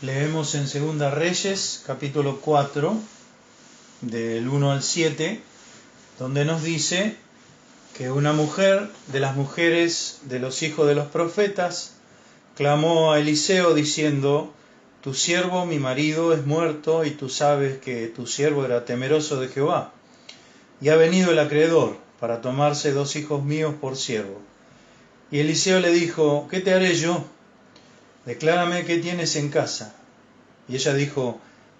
Leemos en Segunda Reyes, capítulo 4, del 1 al 7, donde nos dice que una mujer de las mujeres de los hijos de los profetas clamó a Eliseo diciendo: tu siervo, mi marido, es muerto, y tú sabes que tu siervo era temeroso de Jehová. Y ha venido el acreedor para tomarse 2 hijos míos por siervo. Y Eliseo le dijo: ¿qué te haré yo? Declárame qué tienes en casa. Y ella dijo: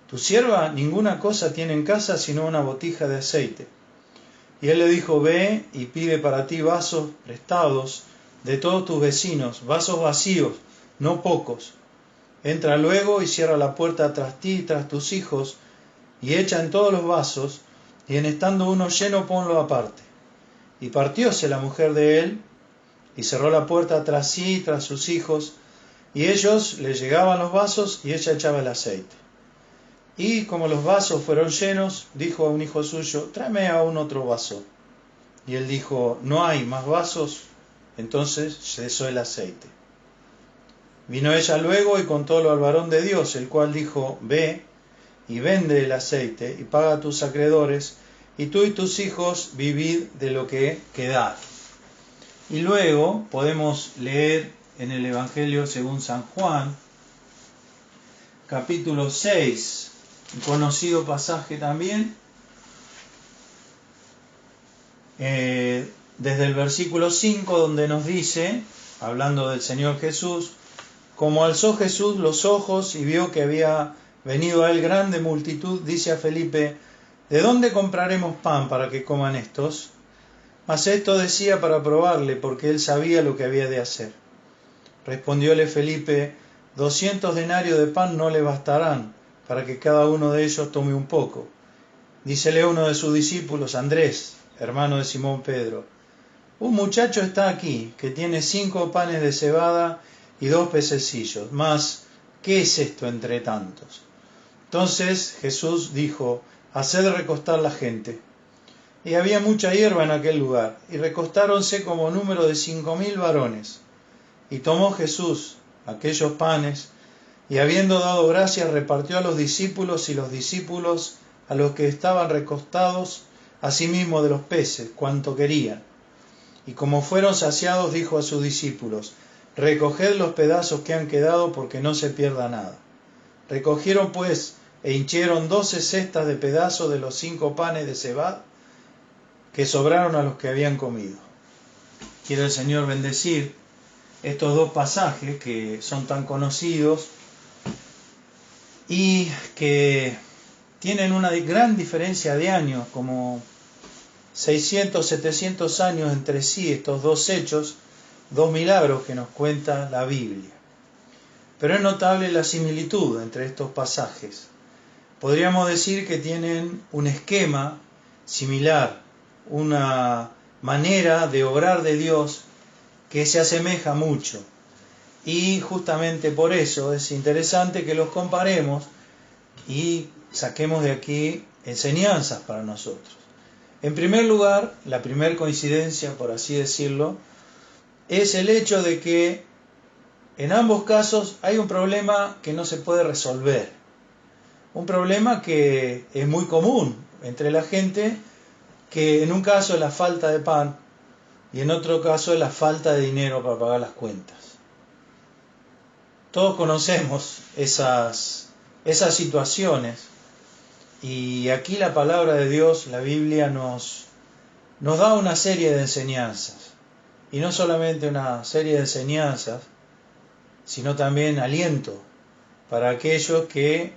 tu sierva ninguna cosa tiene en casa sino una botija de aceite. Y él le dijo: ve y pide para ti vasos prestados de todos tus vecinos, vasos vacíos, no pocos. Entra luego y cierra la puerta tras ti y tras tus hijos, y echa en todos los vasos, y en estando uno lleno ponlo aparte. Y partióse la mujer de él, y cerró la puerta tras sí y tras sus hijos, y ellos le llegaban los vasos, y ella echaba el aceite. Y como los vasos fueron llenos, dijo a un hijo suyo: tráeme aún otro vaso. Y él dijo: no hay más vasos. Entonces cesó el aceite. Vino ella luego y contólo al varón de Dios, el cual dijo: ve y vende el aceite, y paga a tus acreedores, y tú y tus hijos vivid de lo que quedar. Y luego podemos leer en el Evangelio según San Juan, capítulo 6, un conocido pasaje también, desde el versículo 5, donde nos dice, hablando del Señor Jesús: como alzó Jesús los ojos y vio que había venido a él grande multitud, dice a Felipe: ¿de dónde compraremos pan para que coman estos? Mas esto decía para probarle, porque él sabía lo que había de hacer. Respondióle Felipe: 200 denarios de pan no le bastarán para que cada uno de ellos tome un poco. Dícele uno de sus discípulos, Andrés, hermano de Simón Pedro: un muchacho está aquí que tiene 5 panes de cebada y 2 pececillos, mas ¿qué es esto entre tantos? Entonces Jesús dijo: haced recostar la gente. Y había mucha hierba en aquel lugar, y recostáronse como número de 5.000 varones. Y tomó Jesús aquellos panes, y habiendo dado gracias, repartió a los discípulos, y los discípulos a los que estaban recostados, asimismo de los peces, cuanto querían. Y como fueron saciados, dijo a sus discípulos: recoged los pedazos que han quedado, porque no se pierda nada. Recogieron pues e hinchieron 12 cestas de pedazos de los 5 panes de cebada que sobraron a los que habían comido. Quiero el Señor bendecir estos 2 pasajes que son tan conocidos y que tienen una gran diferencia de años, como 600, 700 años entre sí, estos 2 hechos, 2 milagros que nos cuenta la Biblia. Pero es notable la similitud entre estos pasajes. Podríamos decir que tienen un esquema similar, una manera de obrar de Dios que se asemeja mucho. Y justamente por eso es interesante que los comparemos y saquemos de aquí enseñanzas para nosotros. En primer lugar, la primera coincidencia, por así decirlo, es el hecho de que en ambos casos hay un problema que no se puede resolver. Un problema que es muy común entre la gente, que en un caso es la falta de pan y en otro caso es la falta de dinero para pagar las cuentas. Todos conocemos esas situaciones, y aquí la palabra de Dios, la Biblia, nos da una serie de enseñanzas, y no solamente una serie de enseñanzas, sino también aliento para aquellos que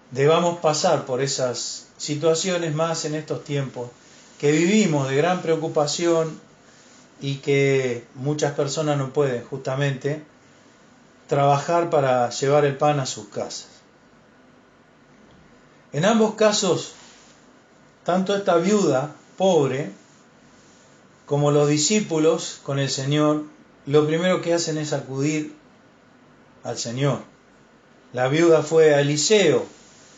debamos pasar por esas situaciones, más en estos tiempos que vivimos de gran preocupación y que muchas personas no pueden justamente trabajar para llevar el pan a sus casas. En ambos casos, tanto esta viuda pobre como los discípulos con el Señor, lo primero que hacen es acudir al Señor. La viuda fue a Eliseo,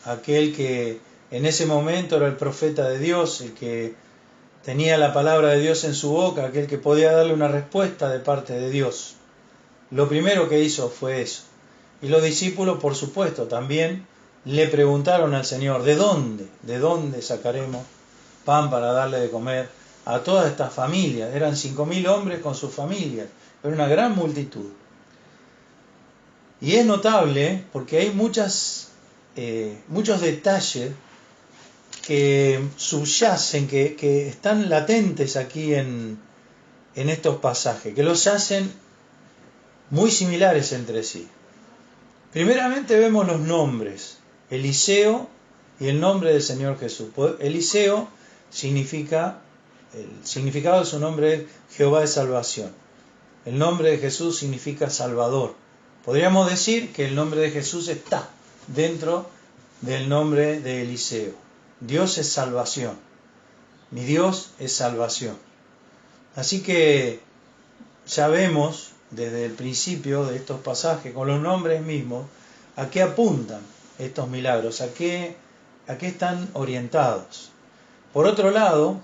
aquel que en ese momento era el profeta de Dios, el que tenía la palabra de Dios en su boca, aquel que podía darle una respuesta de parte de Dios. Lo primero que hizo fue eso. Y los discípulos, por supuesto, también le preguntaron al Señor, ¿de dónde? ¿De dónde sacaremos pan para darle de comer a todas estas familias? Eran 5.000 hombres con sus familias, era una gran multitud. Y es notable porque hay muchos detalles que subyacen, que están latentes aquí en estos pasajes, que los hacen muy similares entre sí. Primeramente vemos los nombres, Eliseo y el nombre del Señor Jesús. Eliseo significa, el significado de su nombre es Jehová de salvación. El nombre de Jesús significa Salvador. Podríamos decir que el nombre de Jesús está dentro del nombre de Eliseo. Dios es salvación. Mi Dios es salvación. Así que ya vemos desde el principio de estos pasajes, con los nombres mismos, a qué apuntan estos milagros, a qué están orientados. Por otro lado,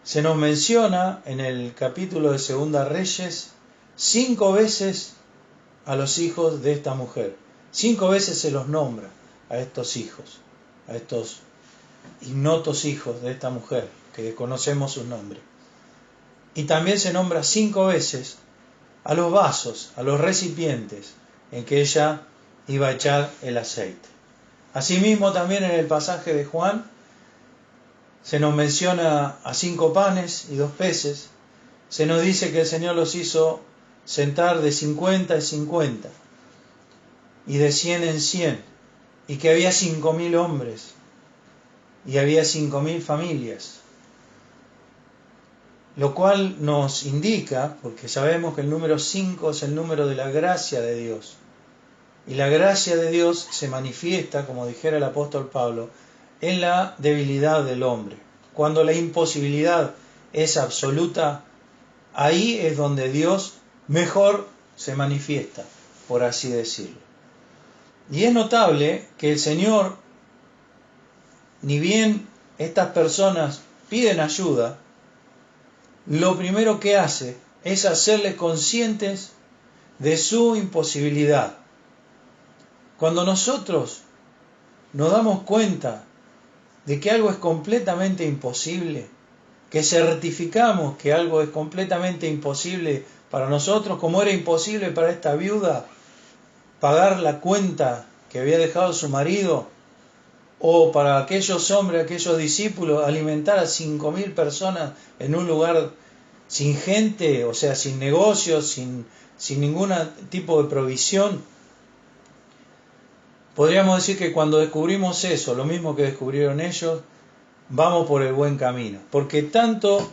se nos menciona en el capítulo de Segunda Reyes 5 veces a los hijos de esta mujer. 5 veces se los nombra a estos hijos, a estos ignotos hijos de esta mujer, que desconocemos su nombre. Y también se nombra 5 veces a los vasos, a los recipientes en que ella iba a echar el aceite. Asimismo, también en el pasaje de Juan se nos menciona a 5 panes y 2 peces. Se nos dice que el Señor los hizo sentar de 50 en 50 y de 100 en 100, y que había 5.000 hombres y había 5.000 familias. Lo cual nos indica, porque sabemos que el número 5 es el número de la gracia de Dios. Y la gracia de Dios se manifiesta, como dijera el apóstol Pablo, en la debilidad del hombre. Cuando la imposibilidad es absoluta, ahí es donde Dios mejor se manifiesta, por así decirlo. Y es notable que el Señor, ni bien estas personas piden ayuda, lo primero que hace es hacerles conscientes de su imposibilidad. Cuando nosotros nos damos cuenta de que algo es completamente imposible, que certificamos que algo es completamente imposible para nosotros, como era imposible para esta viuda pagar la cuenta que había dejado su marido, o para aquellos hombres, aquellos discípulos, alimentar a 5.000 personas en un lugar sin gente, o sea, sin negocios, sin ningún tipo de provisión. Podríamos decir que cuando descubrimos eso, lo mismo que descubrieron ellos, vamos por el buen camino. Porque tanto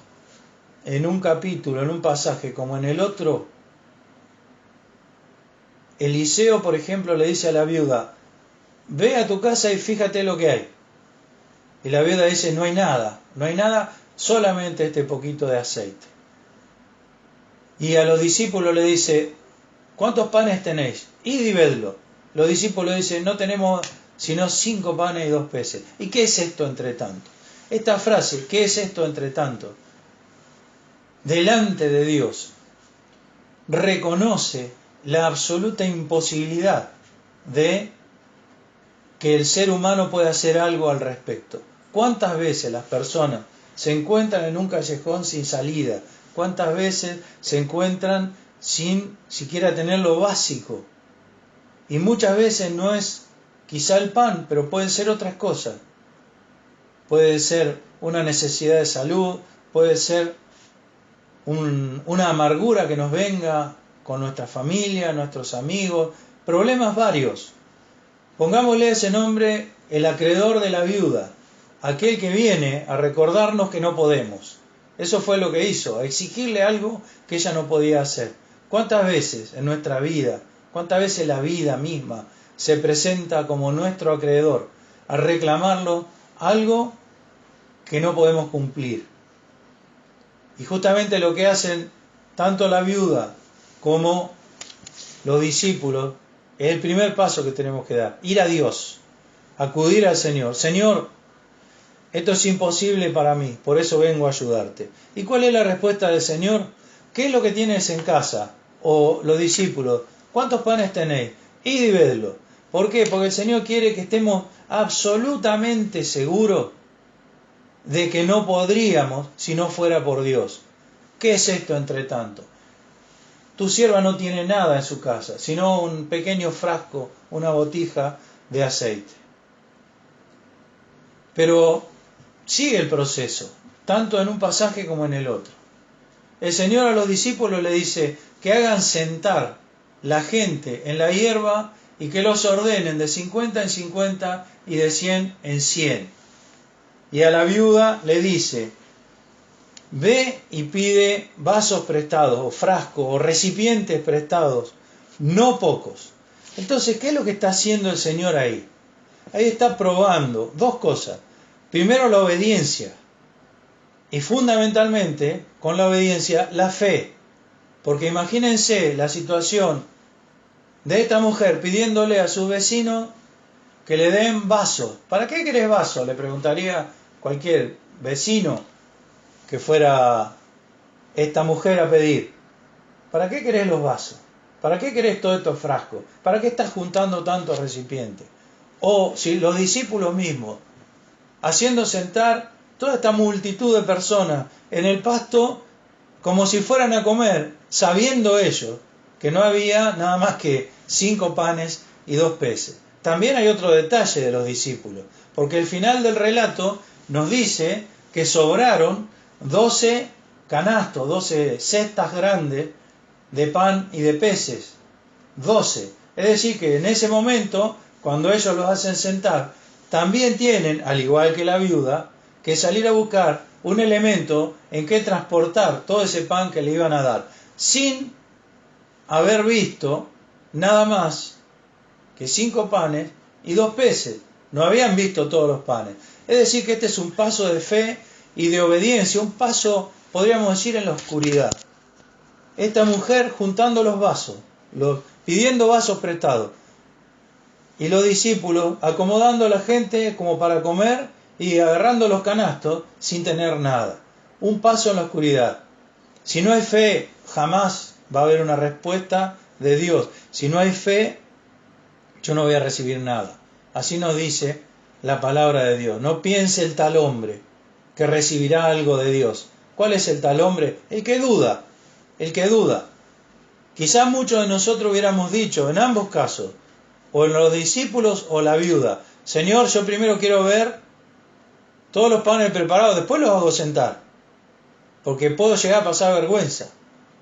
en un capítulo, en un pasaje, como en el otro, Eliseo, por ejemplo, le dice a la viuda, ve a tu casa y fíjate lo que hay. Y la viuda dice, no hay nada, solamente este poquito de aceite. Y a los discípulos le dice, ¿cuántos panes tenéis? Id y vedlo. Los discípulos dicen, no tenemos sino 5 panes y 2 peces. ¿Y qué es esto entre tanto? Esta frase, ¿qué es esto entre tanto? Delante de Dios, reconoce la absoluta imposibilidad de que el ser humano pueda hacer algo al respecto. ¿Cuántas veces las personas se encuentran en un callejón sin salida? ¿Cuántas veces se encuentran sin siquiera tener lo básico? Y muchas veces no es quizá el pan, pero pueden ser otras cosas. Puede ser una necesidad de salud, puede ser una amargura que nos venga con nuestra familia, nuestros amigos, problemas varios. Pongámosle ese nombre, el acreedor de la viuda, aquel que viene a recordarnos que no podemos. Eso fue lo que hizo, a exigirle algo que ella no podía hacer. ¿Cuántas veces en nuestra vida, cuántas veces la vida misma se presenta como nuestro acreedor, a reclamarlo algo que no podemos cumplir? Y justamente lo que hacen tanto la viuda como los discípulos es el primer paso que tenemos que dar, ir a Dios, acudir al Señor. Señor, esto es imposible para mí, por eso vengo a ayudarte. ¿Y cuál es la respuesta del Señor? ¿Qué es lo que tienes en casa? O los discípulos, ¿cuántos panes tenéis? id y vedlo. ¿Por qué? Porque el Señor quiere que estemos absolutamente seguros de que no podríamos si no fuera por Dios. ¿Qué es esto entre tanto? Tu sierva no tiene nada en su casa, sino un pequeño frasco, una botija de aceite. Pero sigue el proceso, tanto en un pasaje como en el otro. El Señor a los discípulos le dice que hagan sentar la gente en la hierba y que los ordenen de 50 en 50 y de 100 en 100. Y a la viuda le dice, ve y pide vasos prestados, o frascos, o recipientes prestados, no pocos. Entonces, ¿qué es lo que está haciendo el Señor ahí? Ahí está probando dos cosas. Primero, la obediencia. Y fundamentalmente, con la obediencia, la fe. Porque imagínense la situación de esta mujer pidiéndole a su vecino que le den vasos. ¿Para qué querés vasos? Le preguntaría cualquier vecino que fuera esta mujer a pedir. ¿Para qué querés los vasos? ¿Para qué querés todos estos frascos? ¿Para qué estás juntando tantos recipientes? O si los discípulos mismos, haciendo sentar toda esta multitud de personas en el pasto como si fueran a comer, sabiendo ellos que no había nada más que 5 panes y 2 peces. También hay otro detalle de los discípulos, porque el final del relato nos dice que sobraron 12 canastos, 12 cestas grandes de pan y de peces. 12. Es decir, que en ese momento, cuando ellos los hacen sentar, también tienen, al igual que la viuda, que salir a buscar un elemento en que transportar todo ese pan que le iban a dar, sin haber visto nada más que 5 panes y 2 peces. No habían visto todos los panes. Es decir, que este es un paso de fe y de obediencia, un paso, podríamos decir, en la oscuridad. Esta mujer juntando los vasos, pidiendo vasos prestados, y los discípulos acomodando a la gente como para comer y agarrando los canastos sin tener nada. Un paso en la oscuridad. Si no hay fe, jamás va a haber una respuesta de Dios. Si no hay fe, yo no voy a recibir nada. Así nos dice la palabra de Dios. No piense el tal hombre que recibirá algo de Dios. ¿Cuál es el tal hombre? El que duda. El que duda. Quizás muchos de nosotros hubiéramos dicho, en ambos casos, o en los discípulos o la viuda, Señor, yo primero quiero ver todos los panes preparados, después los hago sentar, porque puedo llegar a pasar vergüenza,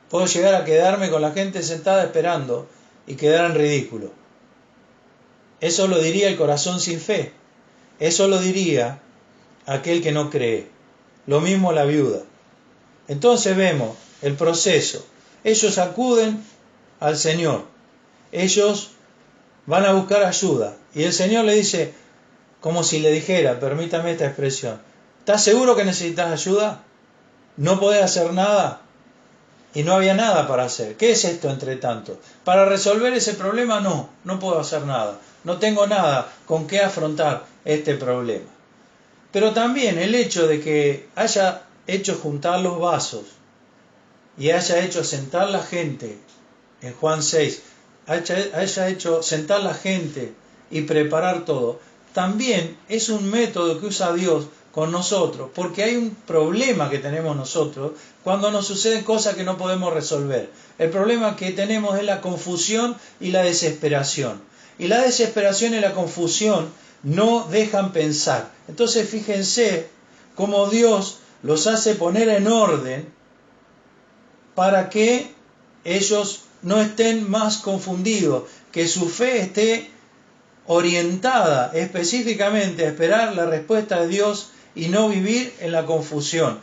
puedo llegar a quedarme con la gente sentada esperando y quedar en ridículo. Eso lo diría el corazón sin fe, eso lo diría aquel que no cree, lo mismo la viuda. Entonces vemos el proceso, ellos acuden al Señor, ellos van a buscar ayuda. Y el Señor le dice, como si le dijera, permítame esta expresión, ¿estás seguro que necesitas ayuda? ¿No podés hacer nada? Y no había nada para hacer. ¿Qué es esto entre tanto? Para resolver ese problema no puedo hacer nada. No tengo nada con qué afrontar este problema. Pero también el hecho de que haya hecho juntar los vasos y haya hecho sentar la gente, en Juan 6, haya hecho sentar la gente y preparar todo, también es un método que usa Dios con nosotros, porque hay un problema que tenemos nosotros cuando nos suceden cosas que no podemos resolver. El problema que tenemos es la confusión y la desesperación. Y la desesperación y la confusión no dejan pensar. Entonces fíjense cómo Dios los hace poner en orden para que ellos no estén más confundidos, que su fe esté orientada específicamente a esperar la respuesta de Dios y no vivir en la confusión.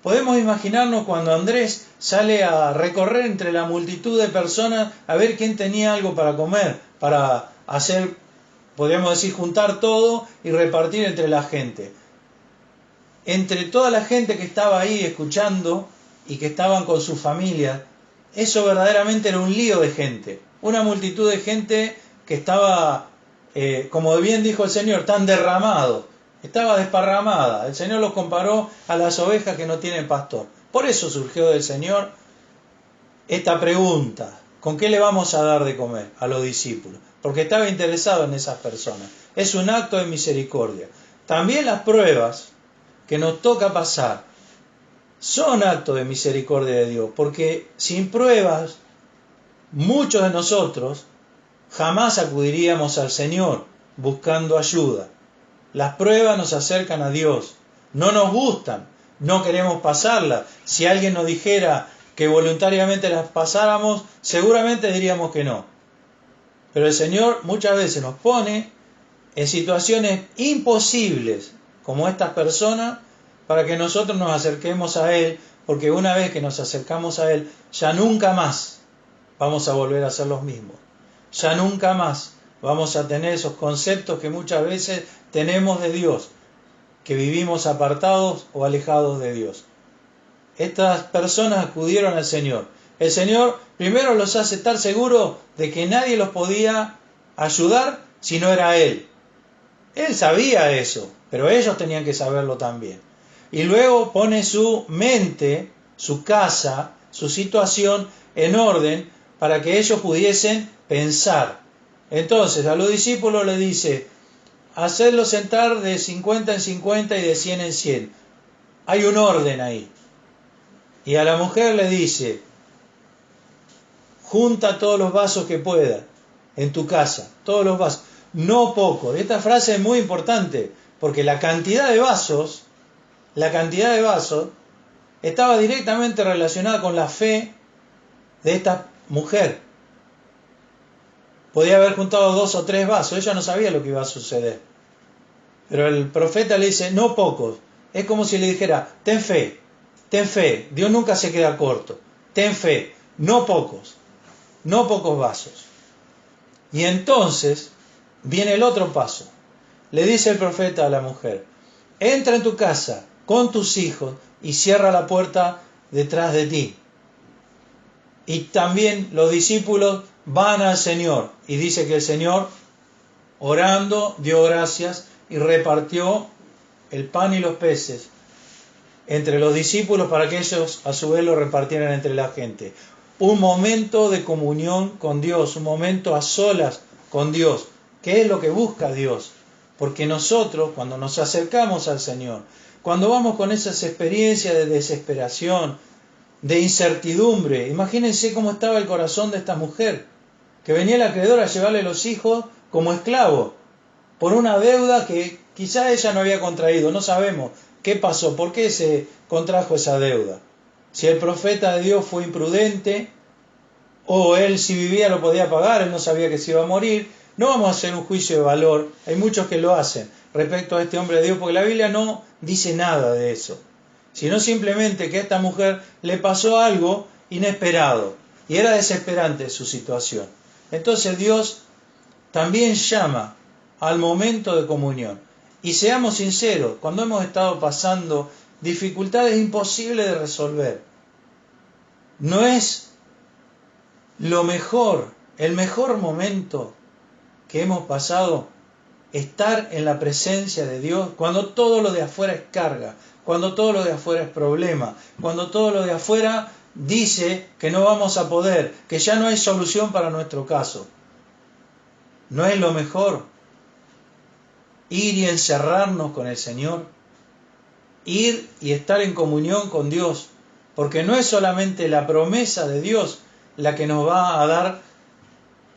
Podemos imaginarnos cuando Andrés sale a recorrer entre la multitud de personas a ver quién tenía algo para comer, para hacer, podríamos decir, juntar todo y repartir entre la gente. Entre toda la gente que estaba ahí escuchando y que estaban con su familia, eso verdaderamente era un lío de gente, una multitud de gente que estaba, como bien dijo el Señor, tan derramado, estaba desparramada. El Señor los comparó a las ovejas que no tienen pastor. Por eso surgió del Señor esta pregunta, ¿con qué le vamos a dar de comer a los discípulos? porque estaba interesado en esas personas. Es un acto de misericordia. También las pruebas que nos toca pasar son actos de misericordia de Dios, porque sin pruebas muchos de nosotros jamás acudiríamos al Señor buscando ayuda. Las pruebas nos acercan a Dios, no nos gustan, no queremos pasarlas. Si alguien nos dijera que voluntariamente las pasáramos, seguramente diríamos que no. Pero el Señor muchas veces nos pone en situaciones imposibles, como estas personas, para que nosotros nos acerquemos a Él, porque una vez que nos acercamos a Él, ya nunca más vamos a volver a ser los mismos. Ya nunca más vamos a tener esos conceptos que muchas veces tenemos de Dios, que vivimos apartados o alejados de Dios. Estas personas acudieron al Señor. El Señor primero los hace estar seguros de que nadie los podía ayudar si no era Él. Él sabía eso, pero ellos tenían que saberlo también. Y luego pone su mente, su casa, su situación en orden para que ellos pudiesen pensar. Entonces a los discípulos les dice, hacedlos sentar de 50 en 50 y de 100 en 100. Hay un orden ahí. Y a la mujer le dice, junta todos los vasos que puedas en tu casa, todos los vasos, no poco. Esta frase es muy importante, porque la cantidad de vasos estaba directamente relacionada con la fe de esta mujer. Podía haber juntado 2 o 3 vasos, ella no sabía lo que iba a suceder. Pero el profeta le dice, no pocos. Es como si le dijera, ten fe, Dios nunca se queda corto. Ten fe, no pocos vasos. Y entonces viene el otro paso. Le dice el profeta a la mujer, entra en tu casa con tus hijos y cierra la puerta detrás de ti. Y también los discípulos van al Señor. Y dice que el Señor, orando, dio gracias y repartió el pan y los peces entre los discípulos para que ellos a su vez lo repartieran entre la gente. Un momento de comunión con Dios, un momento a solas con Dios. ¿Qué es lo que busca Dios? Porque nosotros, cuando nos acercamos al Señor, cuando vamos con esas experiencias de desesperación, de incertidumbre, imagínense cómo estaba el corazón de esta mujer, que venía el acreedor a llevarle los hijos como esclavo, por una deuda que quizá ella no había contraído, no sabemos qué pasó, por qué se contrajo esa deuda. Si el profeta de Dios fue imprudente, o él si vivía lo podía pagar, él no sabía que se iba a morir. No vamos a hacer un juicio de valor, hay muchos que lo hacen respecto a este hombre de Dios, porque la Biblia no dice nada de eso, sino simplemente que a esta mujer le pasó algo inesperado, y era desesperante su situación. Entonces Dios también llama al momento de comunión. Y seamos sinceros, cuando hemos estado pasando dificultades imposibles de resolver, no es lo mejor, el mejor momento que hemos pasado, estar en la presencia de Dios, cuando todo lo de afuera es carga, cuando todo lo de afuera es problema, cuando todo lo de afuera dice que no vamos a poder, que ya no hay solución para nuestro caso. ¿No es lo mejor ir y encerrarnos con el Señor? Ir y estar en comunión con Dios, porque no es solamente la promesa de Dios la que nos va a dar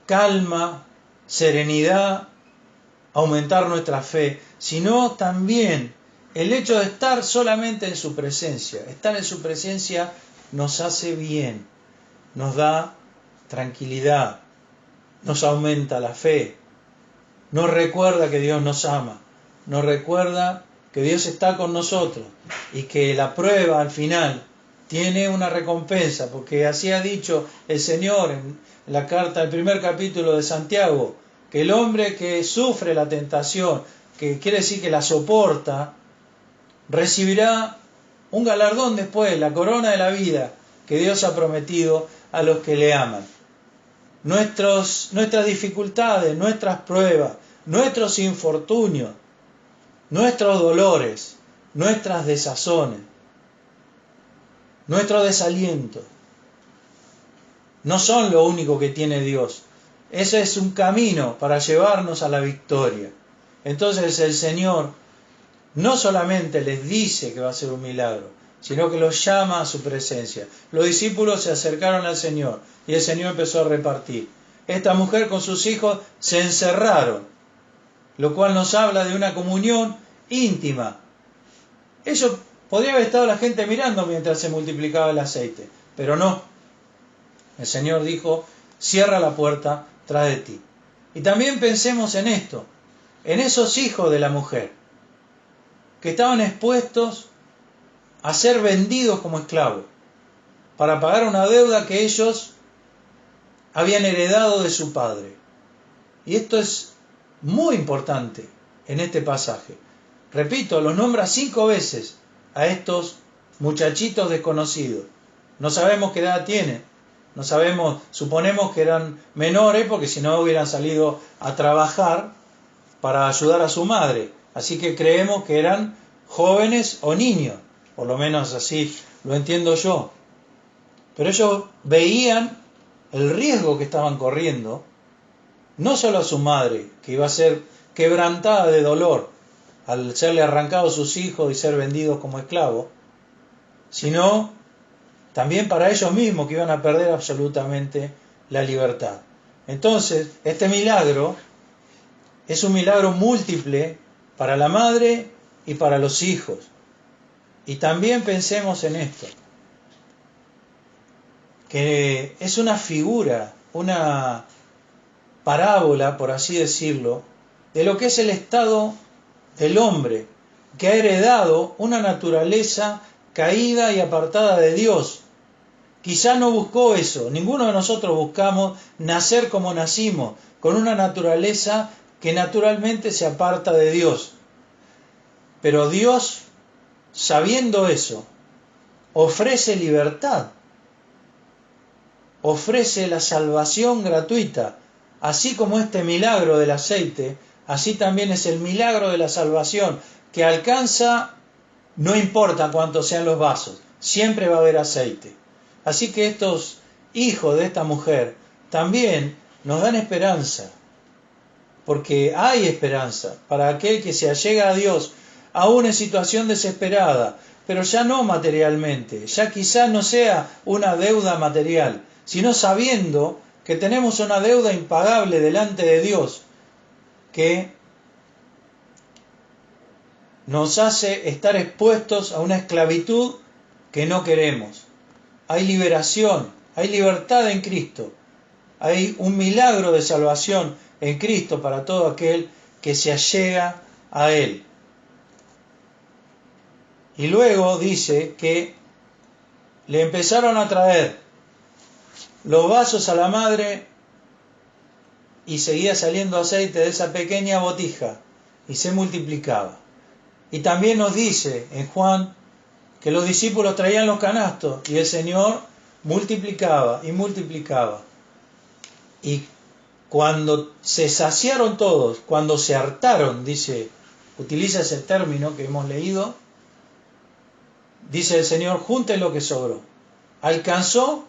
calma, serenidad, aumentar nuestra fe, sino también el hecho de estar solamente en su presencia. Estar en su presencia nos hace bien, nos da tranquilidad, nos aumenta la fe, nos recuerda que Dios nos ama, nos recuerda que Dios está con nosotros y que la prueba al final tiene una recompensa, porque así ha dicho el Señor en la carta, el primer capítulo de Santiago, que el hombre que sufre la tentación, que quiere decir que la soporta, recibirá un galardón después, la corona de la vida que Dios ha prometido a los que le aman. Nuestras dificultades, nuestras pruebas, nuestros infortunios, nuestros dolores, nuestras desazones, nuestro desaliento, no son lo único que tiene Dios. Ese es un camino para llevarnos a la victoria. Entonces el Señor no solamente les dice que va a ser un milagro, sino que los llama a su presencia. Los discípulos se acercaron al Señor y el Señor empezó a repartir. Esta mujer con sus hijos se encerraron, lo cual nos habla de una comunión íntima. Eso podría haber estado la gente mirando mientras se multiplicaba el aceite, pero no. El Señor dijo, cierra la puerta tras de ti. Y también pensemos en esto, en esos hijos de la mujer, que estaban expuestos a ser vendidos como esclavos, para pagar una deuda que ellos habían heredado de su padre. Y esto es muy importante en este pasaje. Repito, los nombra 5 veces a estos muchachitos desconocidos. No sabemos qué edad tienen. No sabemos, suponemos que eran menores porque si no hubieran salido a trabajar para ayudar a su madre. Así que creemos que eran jóvenes o niños. Por lo menos así lo entiendo yo. Pero ellos veían el riesgo que estaban corriendo, no solo a su madre, que iba a ser quebrantada de dolor al serle arrancados sus hijos y ser vendidos como esclavos, sino también para ellos mismos, que iban a perder absolutamente la libertad. Entonces, este milagro es un milagro múltiple para la madre y para los hijos. Y también pensemos en esto, que es una figura, una parábola, por así decirlo, de lo que es el estado del hombre, que ha heredado una naturaleza caída y apartada de Dios. Quizá no buscó eso, ninguno de nosotros buscamos nacer como nacimos, con una naturaleza que naturalmente se aparta de Dios. Pero Dios, sabiendo eso, ofrece libertad, ofrece la salvación gratuita, así como este milagro del aceite, así también es el milagro de la salvación, que alcanza, no importa cuántos sean los vasos, siempre va a haber aceite. Así que estos hijos de esta mujer también nos dan esperanza, porque hay esperanza para aquel que se allega a Dios, aún en situación desesperada, pero ya no materialmente, ya quizá no sea una deuda material, sino sabiendo que tenemos una deuda impagable delante de Dios, que nos hace estar expuestos a una esclavitud que no queremos. Hay liberación, hay libertad en Cristo, hay un milagro de salvación en Cristo para todo aquel que se allega a Él. Y luego dice que le empezaron a traer los vasos a la madre y seguía saliendo aceite de esa pequeña botija y se multiplicaba. Y también nos dice en Juan que los discípulos traían los canastos y el Señor multiplicaba y multiplicaba. Y cuando se saciaron todos, cuando se hartaron, dice, utiliza ese término que hemos leído, dice el Señor, junten lo que sobró. Alcanzó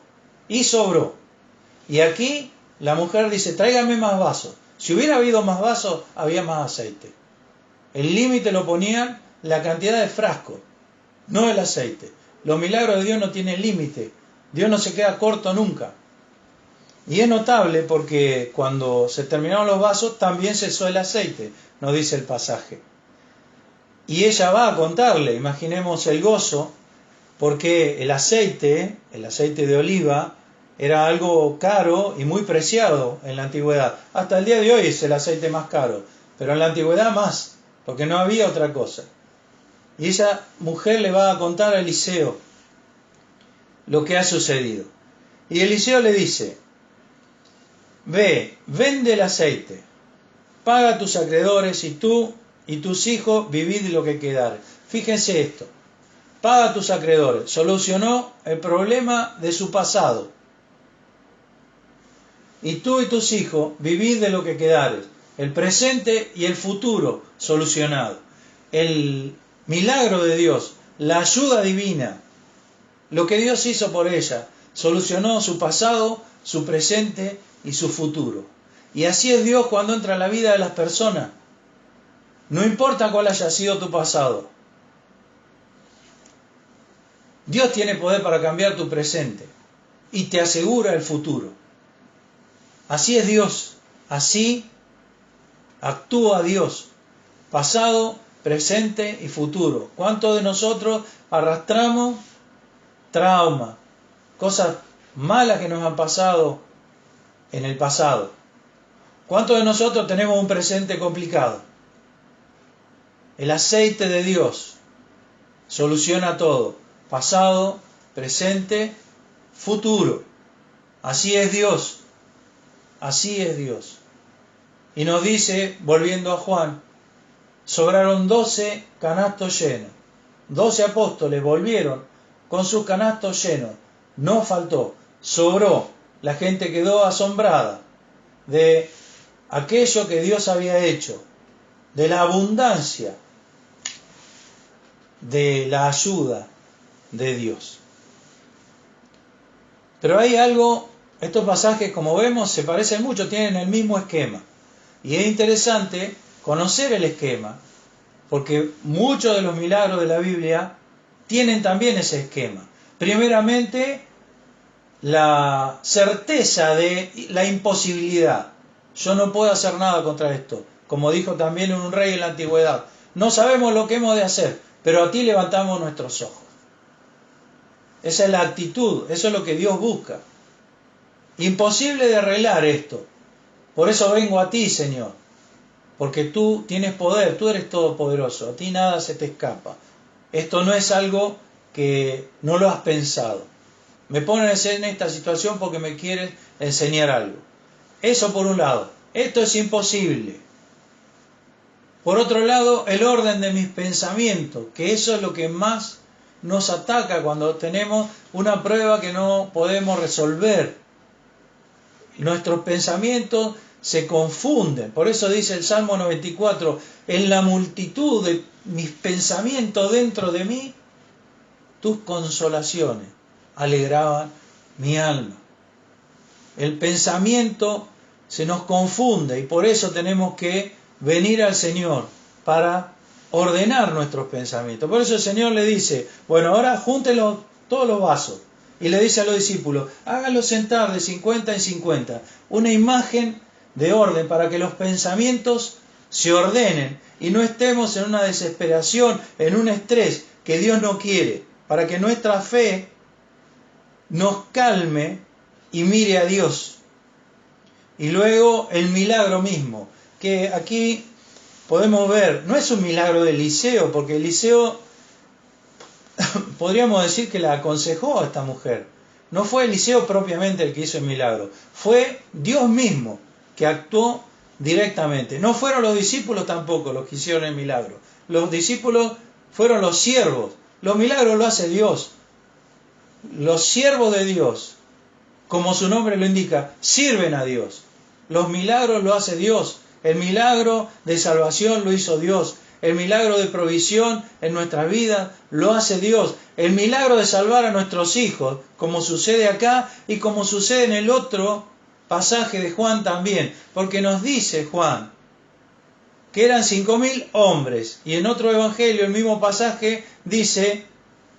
y sobró. Y aquí la mujer dice, tráigame más vasos. Si hubiera habido más vasos, había más aceite. El límite lo ponían la cantidad de frascos, no el aceite. Los milagros de Dios no tienen límite. Dios no se queda corto nunca. Y es notable porque cuando se terminaron los vasos, también cesó el aceite, nos dice el pasaje. Y ella va a contarle, imaginemos el gozo, porque el aceite de oliva, era algo caro y muy preciado en la antigüedad. Hasta el día de hoy es el aceite más caro, pero en la antigüedad más, porque no había otra cosa. Y esa mujer le va a contar a Eliseo lo que ha sucedido. Y Eliseo le dice, ve, vende el aceite, paga a tus acreedores y tú y tus hijos vivid lo que quedare. Fíjense esto, paga a tus acreedores, solucionó el problema de su pasado. Y tú y tus hijos vivid de lo que quedare, el presente y el futuro solucionado. El milagro de Dios, la ayuda divina, lo que Dios hizo por ella, solucionó su pasado, su presente y su futuro. Y así es Dios cuando entra en la vida de las personas. No importa cuál haya sido tu pasado. Dios tiene poder para cambiar tu presente y te asegura el futuro. Así es Dios. Así actúa Dios. Pasado, presente y futuro. ¿Cuántos de nosotros arrastramos trauma, cosas malas que nos han pasado en el pasado? ¿Cuántos de nosotros tenemos un presente complicado? El aceite de Dios soluciona todo. Pasado, presente, futuro. Así es Dios. Así es Dios. Y nos dice, volviendo a Juan, sobraron 12 canastos llenos. 12 apóstoles volvieron con sus canastos llenos. No faltó, sobró. La gente quedó asombrada de aquello que Dios había hecho, de la abundancia, de la ayuda de Dios. Pero hay algo, estos pasajes como vemos se parecen mucho, tienen el mismo esquema. Y es interesante conocer el esquema, porque muchos de los milagros de la Biblia tienen también ese esquema. Primeramente, la certeza de la imposibilidad. Yo no puedo hacer nada contra esto. Como dijo también un rey en la antigüedad. No sabemos lo que hemos de hacer, pero a ti levantamos nuestros ojos. Esa es la actitud, eso es lo que Dios busca. Imposible de arreglar esto. Por eso vengo a ti, Señor. Porque tú tienes poder, tú eres todopoderoso, a ti nada se te escapa. Esto no es algo que no lo has pensado. Me pones en esta situación porque me quieres enseñar algo. Eso por un lado. Esto es imposible. Por otro lado, el orden de mis pensamientos, que eso es lo que más nos ataca cuando tenemos una prueba que no podemos resolver. Nuestros pensamientos se confunden. Por eso dice el Salmo 94, en la multitud de mis pensamientos dentro de mí, tus consolaciones alegraban mi alma. El pensamiento se nos confunde y por eso tenemos que venir al Señor para ordenar nuestros pensamientos. Por eso el Señor le dice, bueno, ahora júntenlo todos los vasos. Y le dice a los discípulos, háganlos sentar de 50 en 50. Una imagen de orden para que los pensamientos se ordenen y no estemos en una desesperación, en un estrés que Dios no quiere. Para que nuestra fe nos calme y mire a Dios. Y luego el milagro mismo, que aquí podemos ver, no es un milagro de Eliseo, porque Eliseo podríamos decir que la aconsejó a esta mujer. No fue Eliseo propiamente el que hizo el milagro, fue Dios mismo que actuó directamente. No fueron los discípulos tampoco los que hicieron el milagro. Los discípulos fueron los siervos. Los milagros lo hace Dios. Los siervos de Dios, como su nombre lo indica, sirven a Dios. Los milagros lo hace Dios. El milagro de salvación lo hizo Dios. El milagro de provisión en nuestra vida lo hace Dios. El milagro de salvar a nuestros hijos, como sucede acá y como sucede en el otro pasaje de Juan también. Porque nos dice Juan que eran 5.000 hombres. Y en otro evangelio, el mismo pasaje, dice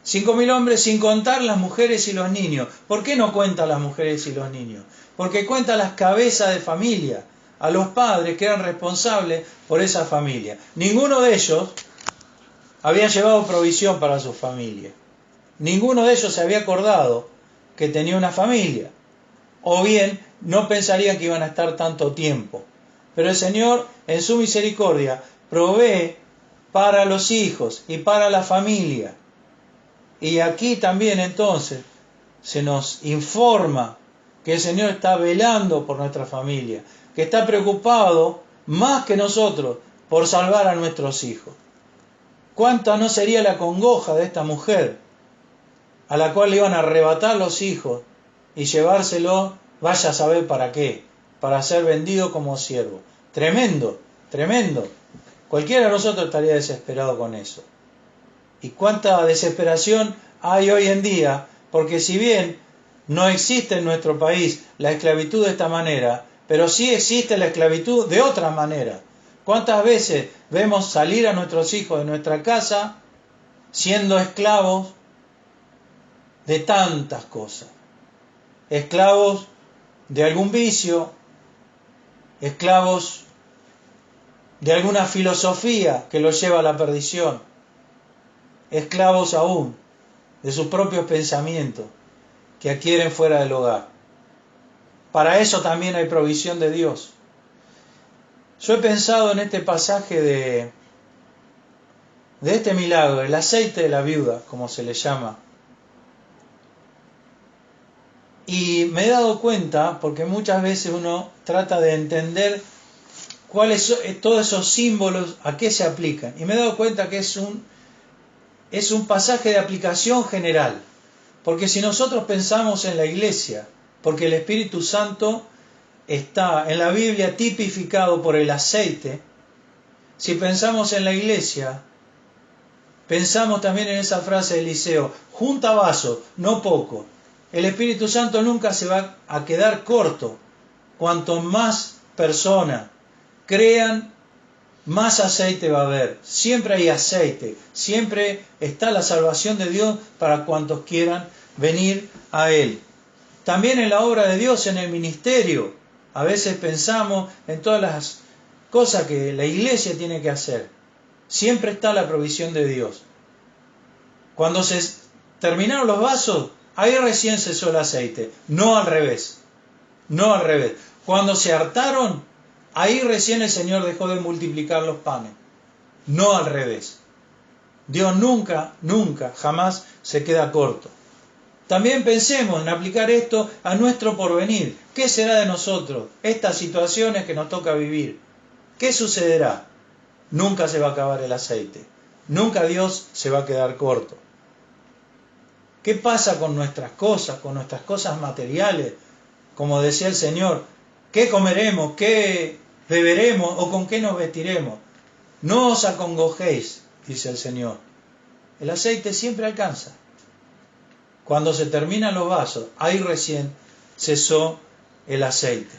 5.000 hombres sin contar las mujeres y los niños. ¿Por qué no cuenta las mujeres y los niños? Porque cuenta las cabezas de familia, a los padres que eran responsables por esa familia. Ninguno de ellos había llevado provisión para su familia. Ninguno de ellos se había acordado que tenía una familia. O bien no pensarían que iban a estar tanto tiempo. Pero el Señor, en su misericordia, provee para los hijos y para la familia. Y aquí también entonces se nos informa que el Señor está velando por nuestra familia, que está preocupado más que nosotros por salvar a nuestros hijos. ¿Cuánta no sería la congoja de esta mujer a la cual le iban a arrebatar los hijos y llevárselo, vaya a saber para qué, para ser vendido como siervo? Tremendo, tremendo. Cualquiera de nosotros estaría desesperado con eso. Y cuánta desesperación hay hoy en día, porque si bien no existe en nuestro país la esclavitud de esta manera, pero sí existe la esclavitud de otra manera. ¿Cuántas veces vemos salir a nuestros hijos de nuestra casa siendo esclavos de tantas cosas? Esclavos de algún vicio, esclavos de alguna filosofía que los lleva a la perdición, esclavos aún de sus propios pensamientos que adquieren fuera del hogar. Para eso también hay provisión de Dios. Yo he pensado en este pasaje de este milagro, el aceite de la viuda, como se le llama. Y me he dado cuenta, porque muchas veces uno trata de entender cuáles son todos esos símbolos, a qué se aplican. Y me he dado cuenta que es un pasaje de aplicación general. Porque si nosotros pensamos en la iglesia, porque el Espíritu Santo está en la Biblia tipificado por el aceite, si pensamos en la iglesia, pensamos también en esa frase de Eliseo: junta vasos, no poco. El Espíritu Santo nunca se va a quedar corto. Cuanto más personas crean, más aceite va a haber. Siempre hay aceite, siempre está la salvación de Dios para cuantos quieran venir a Él. También en la obra de Dios, en el ministerio, a veces pensamos en todas las cosas que la iglesia tiene que hacer. Siempre está la provisión de Dios. Cuando se terminaron los vasos, ahí recién cesó el aceite, no al revés. No al revés. Cuando se hartaron, ahí recién el Señor dejó de multiplicar los panes. No al revés. Dios nunca, jamás se queda corto. También pensemos en aplicar esto a nuestro porvenir. ¿Qué será de nosotros? Estas situaciones que nos toca vivir. ¿Qué sucederá? Nunca se va a acabar el aceite. Nunca Dios se va a quedar corto. ¿Qué pasa con nuestras cosas materiales? Como decía el Señor, ¿qué comeremos? ¿Qué beberemos? ¿O con qué nos vestiremos? No os acongojéis, dice el Señor. El aceite siempre alcanza. Cuando se terminan los vasos, ahí recién cesó el aceite.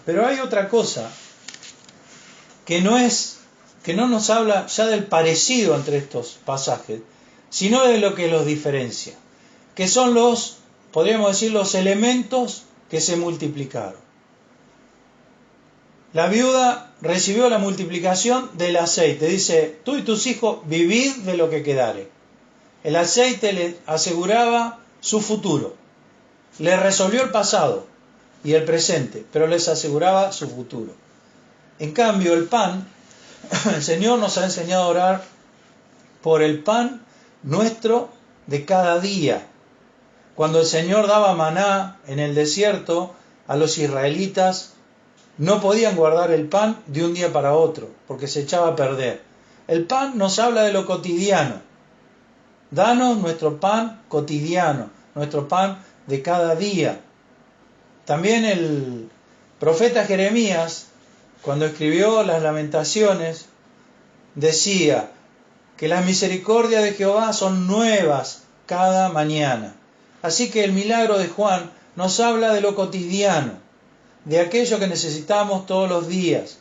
Pero hay otra cosa que no nos habla ya del parecido entre estos pasajes, sino de lo que los diferencia, que son podríamos decir, los elementos que se multiplicaron. La viuda recibió la multiplicación del aceite. Dice: tú y tus hijos vivid de lo que quedare. El aceite le aseguraba su futuro. Le resolvió el pasado y el presente, pero les aseguraba su futuro. En cambio, el pan, el Señor nos ha enseñado a orar por el pan nuestro de cada día. Cuando el Señor daba maná en el desierto a los israelitas, no podían guardar el pan de un día para otro, porque se echaba a perder. El pan nos habla de lo cotidiano. Danos nuestro pan cotidiano, nuestro pan de cada día. También el profeta Jeremías, cuando escribió las Lamentaciones, decía que las misericordias de Jehová son nuevas cada mañana. Así que el milagro de Juan nos habla de lo cotidiano, de aquello que necesitamos todos los días.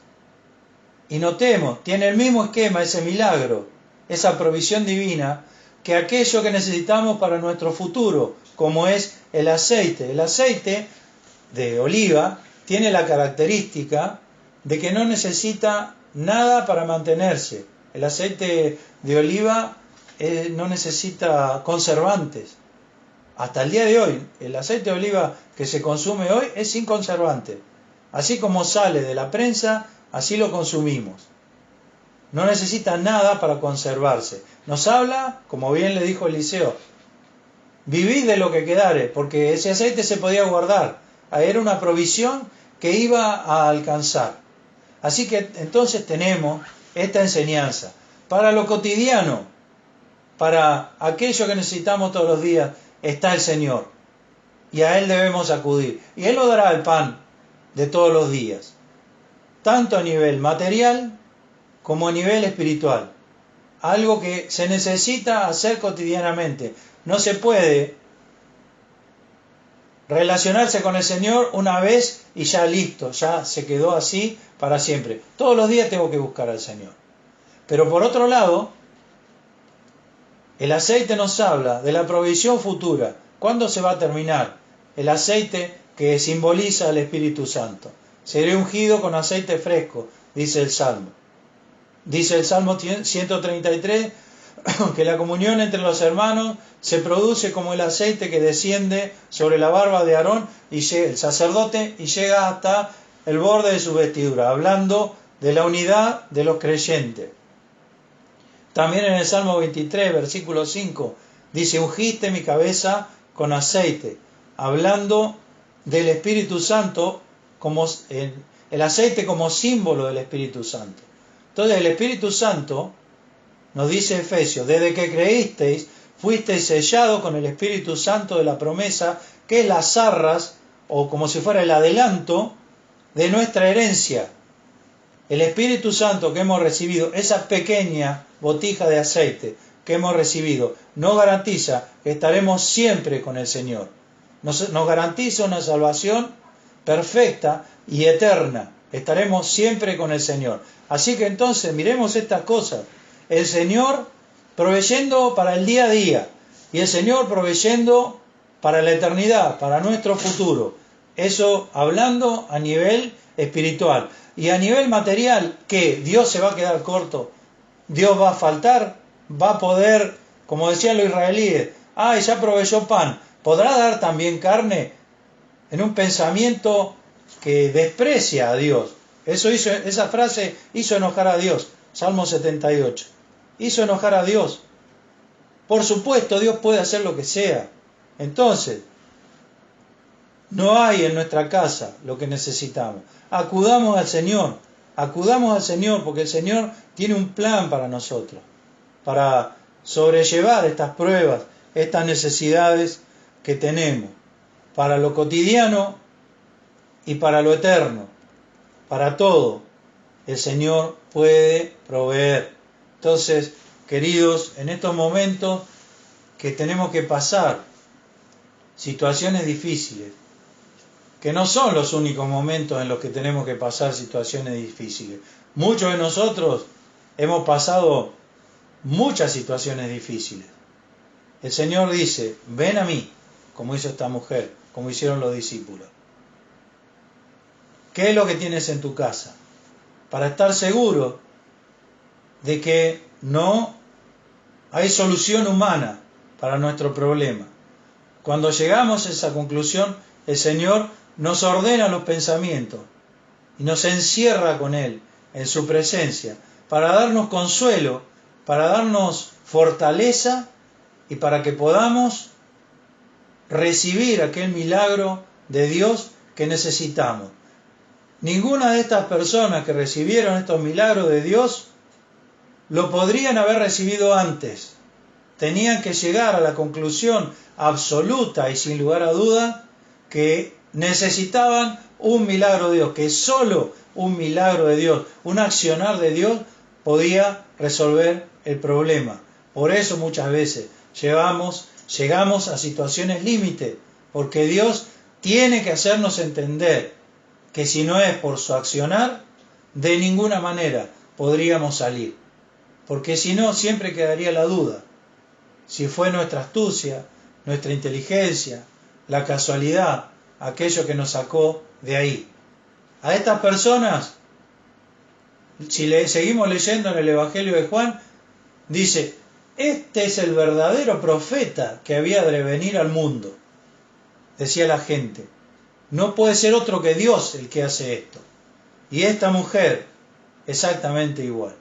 Y notemos, tiene el mismo esquema ese milagro, esa provisión divina, que aquello que necesitamos para nuestro futuro, como es el aceite. El aceite de oliva tiene la característica de que no necesita nada para mantenerse. El aceite de oliva no necesita conservantes. Hasta el día de hoy, el aceite de oliva que se consume hoy es sin conservante. Así como sale de la prensa, así lo consumimos. No necesita nada para conservarse. Nos habla, como bien le dijo Eliseo, vivid de lo que quedare, porque ese aceite se podía guardar. Era una provisión que iba a alcanzar. Así que entonces tenemos esta enseñanza. Para lo cotidiano, para aquello que necesitamos todos los días, está el Señor. Y a Él debemos acudir. Y Él nos dará el pan de todos los días. Tanto a nivel material como a nivel espiritual. Algo que se necesita hacer cotidianamente. No se puede relacionarse con el Señor una vez y ya listo, ya se quedó así para siempre. Todos los días tengo que buscar al Señor. Pero por otro lado, el aceite nos habla de la provisión futura. ¿Cuándo se va a terminar? El aceite que simboliza al Espíritu Santo. Seré ungido con aceite fresco, dice el Salmo. Dice el Salmo 133 que la comunión entre los hermanos se produce como el aceite que desciende sobre la barba de Aarón y el sacerdote y llega hasta el borde de su vestidura, hablando de la unidad de los creyentes. También en el Salmo 23, versículo 5, dice, ungiste mi cabeza con aceite, hablando del Espíritu Santo, como el aceite como símbolo del Espíritu Santo. Entonces el Espíritu Santo, nos dice Efesios, desde que creísteis, fuisteis sellados con el Espíritu Santo de la promesa, que es las arras, o como si fuera el adelanto, de nuestra herencia. El Espíritu Santo que hemos recibido, esa pequeña botija de aceite que hemos recibido, nos garantiza que estaremos siempre con el Señor. Nos garantiza una salvación perfecta y eterna. Estaremos siempre con el Señor. Así que entonces miremos estas cosas. El Señor proveyendo para el día a día y el Señor proveyendo para la eternidad, para nuestro futuro. Eso hablando a nivel espiritual. Y a nivel material, ¿qué? ¿Dios se va a quedar corto? ¿Dios va a faltar? ¿Va a poder, como decían los israelíes, ya proveyó pan? ¿Podrá dar también carne? En un pensamiento que desprecia a Dios. Esa frase hizo enojar a Dios. Salmo 78. Hizo enojar a Dios. Por supuesto, Dios puede hacer lo que sea. Entonces, no hay en nuestra casa lo que necesitamos. Acudamos al Señor porque el Señor tiene un plan para nosotros, para sobrellevar estas pruebas, estas necesidades que tenemos, para lo cotidiano y para lo eterno, para todo. El Señor puede proveer. Entonces, queridos, en estos momentos que tenemos que pasar situaciones difíciles, que no son los únicos momentos en los que tenemos que pasar situaciones difíciles. Muchos de nosotros hemos pasado muchas situaciones difíciles. El Señor dice, ven a mí, como hizo esta mujer, como hicieron los discípulos. ¿Qué es lo que tienes en tu casa? Para estar seguro de que no hay solución humana para nuestro problema. Cuando llegamos a esa conclusión, el Señor nos ordena los pensamientos y nos encierra con Él en su presencia para darnos consuelo, para darnos fortaleza y para que podamos recibir aquel milagro de Dios que necesitamos. Ninguna de estas personas que recibieron estos milagros de Dios lo podrían haber recibido antes. Tenían que llegar a la conclusión absoluta y sin lugar a duda que necesitaban un milagro de Dios, que solo un milagro de Dios, un accionar de Dios podía resolver el problema. Por eso muchas veces llegamos a situaciones límite, porque Dios tiene que hacernos entender que si no es por su accionar, de ninguna manera podríamos salir. Porque si no, siempre quedaría la duda. Si fue nuestra astucia, nuestra inteligencia, la casualidad, aquello que nos sacó de ahí. A estas personas, si seguimos leyendo en el Evangelio de Juan, dice, este es el verdadero profeta que había de venir al mundo. Decía la gente, no puede ser otro que Dios el que hace esto. Y esta mujer, exactamente igual.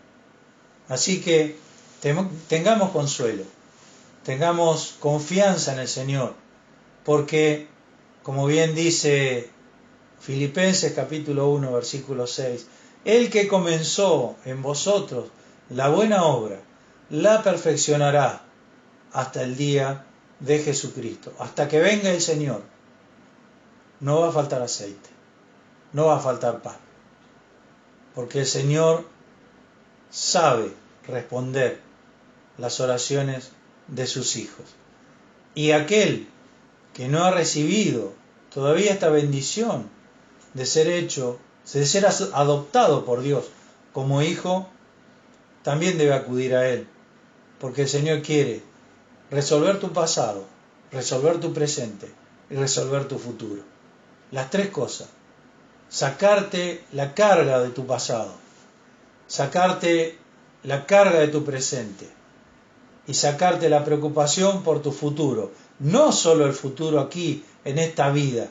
Así que tengamos consuelo, tengamos confianza en el Señor, porque, como bien dice Filipenses capítulo 1, versículo 6, el que comenzó en vosotros la buena obra, la perfeccionará hasta el día de Jesucristo, hasta que venga el Señor. No va a faltar aceite, no va a faltar pan, porque el Señor sabe responder las oraciones de sus hijos. Y aquel que no ha recibido todavía esta bendición de ser hecho, de ser adoptado por Dios como hijo, también debe acudir a Él, porque el Señor quiere resolver tu pasado, resolver tu presente y resolver tu futuro. Las tres cosas. Sacarte la carga de tu pasado, sacarte la carga de tu presente y sacarte la preocupación por tu futuro. No solo el futuro aquí, en esta vida,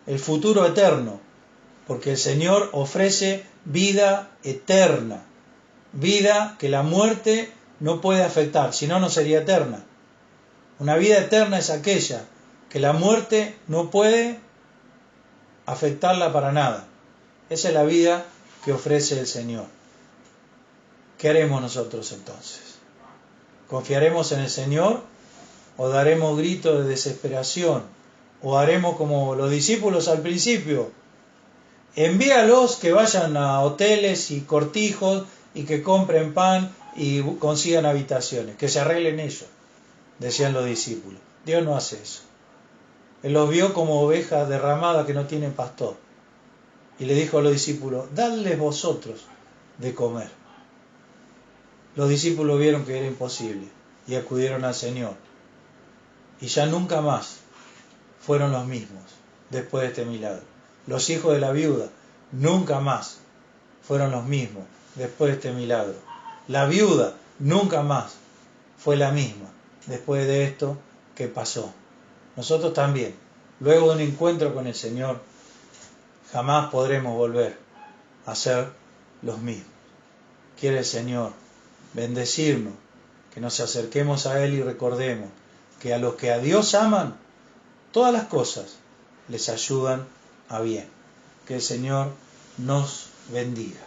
el futuro eterno, porque el Señor ofrece vida eterna, vida que la muerte no puede afectar, si no, no sería eterna. Una vida eterna es aquella que la muerte no puede afectarla para nada. Esa es la vida que ofrece el Señor. ¿Qué haremos nosotros entonces? ¿Confiaremos en el Señor o daremos gritos de desesperación? ¿O haremos como los discípulos al principio? Envíalos que vayan a hoteles y cortijos y que compren pan y consigan habitaciones, que se arreglen ellos, decían los discípulos. Dios no hace eso. Él los vio como ovejas derramadas que no tienen pastor. Y le dijo a los discípulos, dadles vosotros de comer. Los discípulos vieron que era imposible y acudieron al Señor. Y ya nunca más fueron los mismos después de este milagro. Los hijos de la viuda nunca más fueron los mismos después de este milagro. La viuda nunca más fue la misma después de esto que pasó. Nosotros también, luego de un encuentro con el Señor, jamás podremos volver a ser los mismos. Quiere el Señor bendecirnos, que nos acerquemos a Él y recordemos que a los que a Dios aman, todas las cosas les ayudan a bien. Que el Señor nos bendiga.